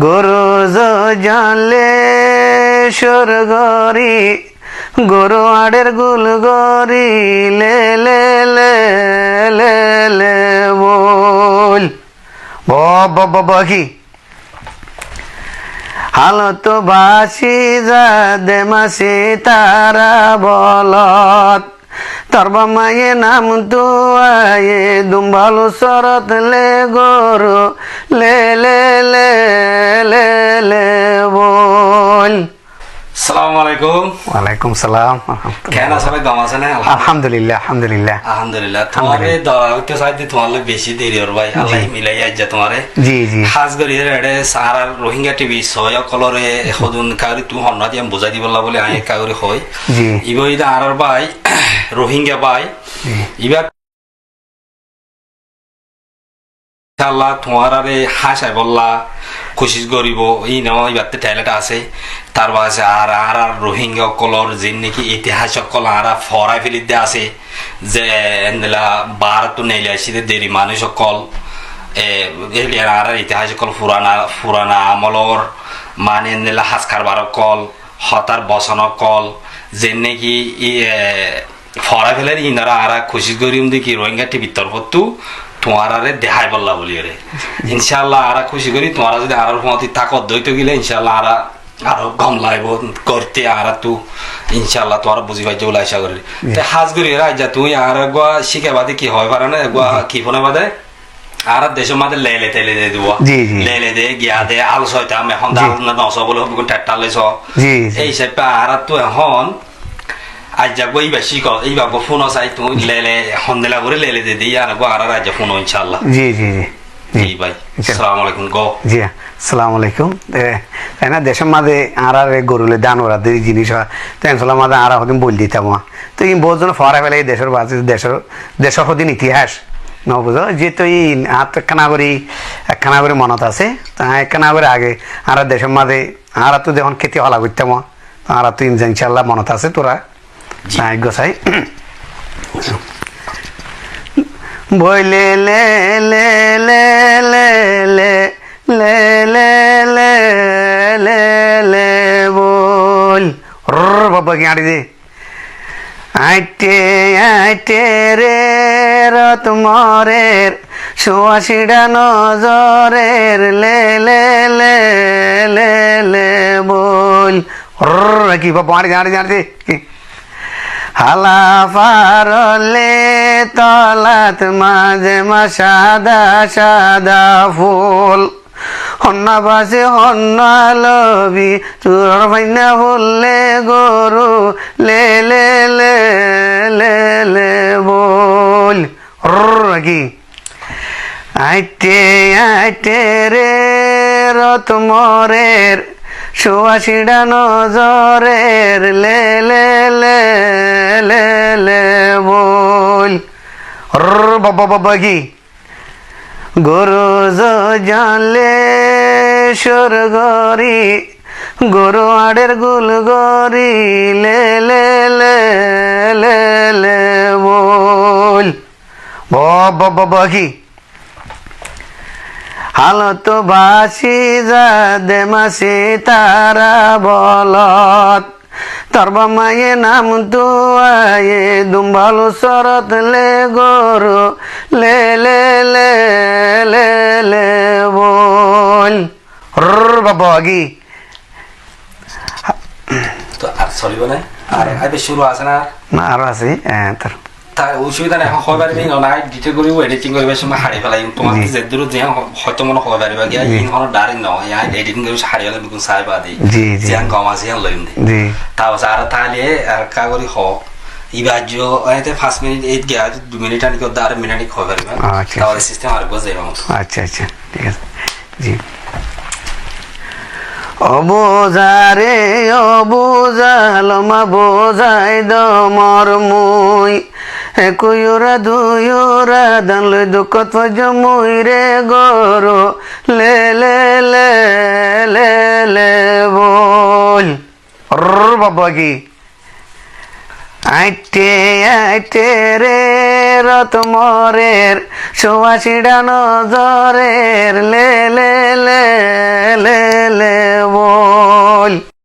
গরু জানলে স্বর্গরি গরু আড়ের গুল গরি লে লে লে লে লে বল কি হালত বাসি যা দে মাসি তারা বলত তরবা মায়ে নাম তো আয়ে দুম্বালু সরত লে গরু লে লে লে লে লে বল। আসসালামু আলাইকুম। ওয়ালাইকুম সালাম। কেন সবাই গম আছে না? আলহামদুলিল্লাহ আলহামদুলিল্লাহ আলহামদুলিল্লাহ। তোমারে দরতে সাইতে তোমার বেশি দেরি ওর ভাই আল্লাহ মিলাই আজ্জা তোমারে জি জি খাস করি রে সারা রোহিঙ্গা টিভি সয় কলরে হদুন কারি তু হন্না দিয়ে বুঝাই দিবলা বলে আই কাগরি হয় জি ইবই দা আরার ভাই রোহিঙ্গা ভাই ইবা ইনশাআল্লাহ তোমার আরে হাসাই বললা কোশিশ করিব এই নাও ইবাতে ট্যালেন্ট আছে তার বাসে আর আর আর রোহিঙ্গা কলর যে নাকি ইতিহাস কল আর ফরাই ফেলিতে আছে যে এনলা ভারত নেইলে আসিতে দেরি মানুষ কল এলিয়ার আর ইতিহাস কল পুরানা আমলর মানে এনলা হাসকার বার কল হতার বসন কল যে নাকি ফরাই ফেলের ইনারা আর কোশিশ করিম দেখি রোহিঙ্গা টিভির তরফতু তোমার দেখাই বললা বলি রে ইনশাল্লাহ আর খুশি করি তোমার যদি আর মতি তাকত দইতে গেলে ইনশাল্লাহ আর আরো গম লাগবো করতে আর তু ইনশাল্লাহ তোমার বুঝি পাই যে আশা করি হাজ করি রাজা তুই আর গুয়া শিখে বাদে কি হয় পারে না গুয়া কি ফোনে বাদে আর দেশের মাঝে লেলে তেলে দিয়ে দিব লেলে দে গিয়া দে আলো ছয়তাম এখন দাল না নশ বলে হবে টেট্টা লেছ এই হিসাবে আর তো এখন আজ যাবো এইবার শিখ এইবার ফোন চাই তুমি লেলে সন্দেলা করে লেলে দে দিই আর গো আর আজ ফোন ইনশাল্লাহ জি জি জি জি ভাই আসসালামু আলাইকুম গো জি আসসালামু আলাইকুম তাই না দেশের মাঝে আর আর গরুলে দান ওরা দুই জিনিস হয় তো ইনশাল্লাহ মাঝে আর হদিন বল দিতাম তো এই বহুজন ফরা ফেলে দেশের বাজে দেশের হদিন ইতিহাস ন বুঝো যেহেতু এই একখানা করে মনত আছে তা একখানা করে আগে আর দেশের মাঝে আর তো যখন খেতে হলা করতাম আর তো ইনশাল্লাহ মনত আছে তোরা গোসাই বইলে লে লে লে লে লে লে লে লে লে লে বল বাবা কি আড়ি দে আইটে আইটে রে রত মরের সোয়াশিডা নজরের লে লে লে লে লে বল কি বাবা আড়ি আড়ি কি হালা পারলে তলাত মাঝে মা সাদা সাদা ফুল হন্না বাসে হন্না লবি তোর ভাইনা বললে গরু লে লে লে লে লে বল কি আইটে আইটে রে রত মরের সোয়াশিডা নজরের লে লে লে লে লে বল বাবা কি গরু জানলে স্বর্গরি গরু আড়ের গুল গরি লে লে লে লে লে বল বাবা কি হালত বাসি যা দে মাসি তারা বলত তরবা মায়ে নাম তো আয়ে দুম্বালু সরত লে গরু লে লে লে লে লে বল বাবা কি তো আর চলিব না আর আইবে শুরু আছে না আরো আছে তার তার অসুবিধা নাই হয় পারিবি নাই ডিটেল করিব এডিটিং করিব সময় হারি ফেলাই তোমার যে দূর যে হয়তো মনে হয় পারিবা গিয়া ইনহন ডাইরেক্ট নয় আই এডিটিং করিব হারি ফেলাই বিকুন সাইবা দি জি আন গম আছে আন লইম দি তা আছে আর তাহলে আর কাগরি হ ইবা জো আইতে 5 মিনিট 8 গিয়া 2 মিনিট আনি কো 10 মিনিট হয় পারিবা তাহলে সিস্টেম আর গজে মামু আচ্ছা আচ্ছা ঠিক আছে জি অবোজারে অবোজালমা বোঝাই দমর মুই একুরা দুইরা দান লই দুকত জমুই রে গরু লে লে লে লে লে বল বাবা কি আইটে আইটে রে রত মরের সোয়াশিডা নজরের লে লে লে